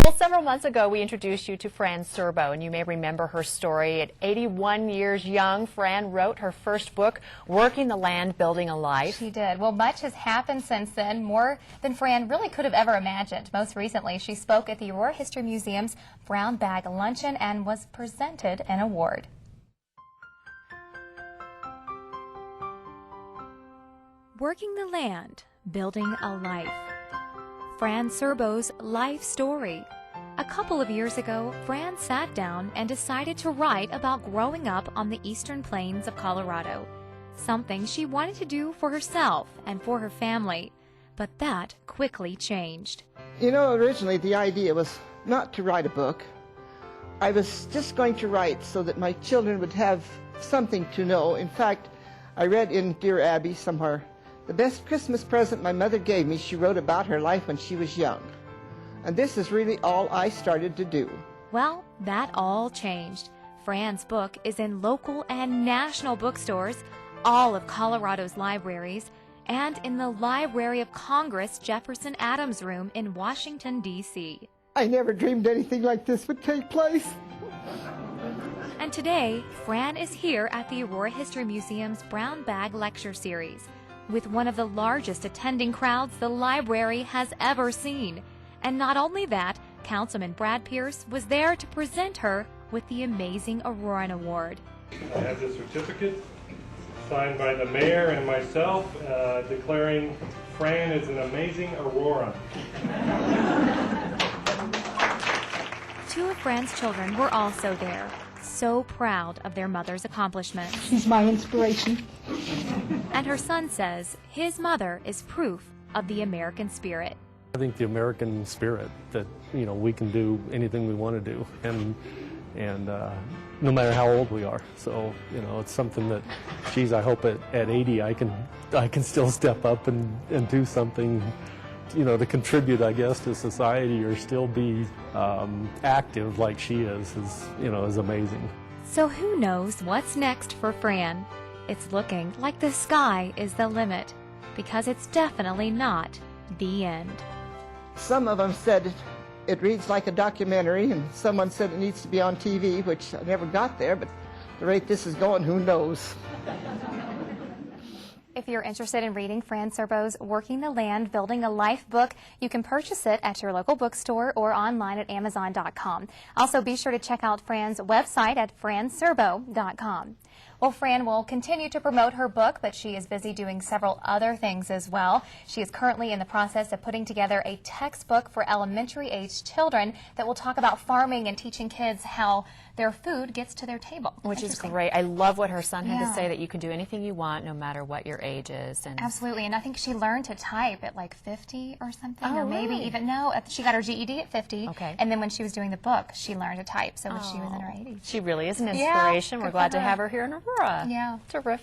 Well, several months ago, we introduced you to Fran Cirbo, and you may remember her story. At 81 years young, Fran wrote her first book, Working the Land, Building a Life. She did. Well, much has happened since then, more than Fran really could have ever imagined. Most recently, she spoke at the Aurora History Museum's Brown Bag Luncheon and was presented an award. Working the Land, Building a Life. Fran Cirbo's life story. A couple of years ago, Fran sat down and decided to write about growing up on the eastern plains of Colorado, something she wanted to do for herself and for her family. But that quickly changed. You know, originally the idea was not to write a book. I was just going to write so that my children would have something to know. In fact, I read in Dear Abby somewhere, the best Christmas present my mother gave me, she wrote about her life when she was young. And this is really all I started to do. Well, that all changed. Fran's book is in local and national bookstores, all of Colorado's libraries, and in the Library of Congress Jefferson Adams Room in Washington, D.C. I never dreamed anything like this would take place. And today, Fran is here at the Aurora History Museum's Brown Bag Lecture Series, with one of the largest attending crowds the library has ever seen. And not only that, Councilman Brad Pierce was there to present her with the amazing Auroran Award. I have the certificate signed by the mayor and myself declaring Fran is an amazing Auroran. Two of Fran's children were also there, so proud of their mother's accomplishments. She's my inspiration. And her son says his mother is proof of the American spirit. I think the American spirit that, you know, we can do anything we want to do, and no matter how old we are. So, you know, it's something that, geez, I hope at 80 I can still step up and do something, you know, to contribute, I guess, to society, or still be active like she is amazing. So who knows what's next for Fran? It's looking like the sky is the limit, because it's definitely not the end. Some of them said it reads like a documentary, and someone said it needs to be on TV, which I never got there, but the rate this is going, who knows? If you're interested in reading Fran Cirbo's Working the Land, Building a Life book, you can purchase it at your local bookstore or online at Amazon.com. Also, be sure to check out Fran's website at francirbo.com. Well, Fran will continue to promote her book, but she is busy doing several other things as well. She is currently in the process of putting together a textbook for elementary-aged children that will talk about farming and teaching kids how their food gets to their table. Which is great. I love what her son had to say, that you can do anything you want no matter what your age is. And absolutely, and I think she learned to type at like 50 or something, or maybe even, no, she got her GED at 50, okay. And then when she was doing the book, she learned to type, so when she was in her 80s. She really is an inspiration. Yeah, we're glad to have her here in Aurora. Yeah. Terrific.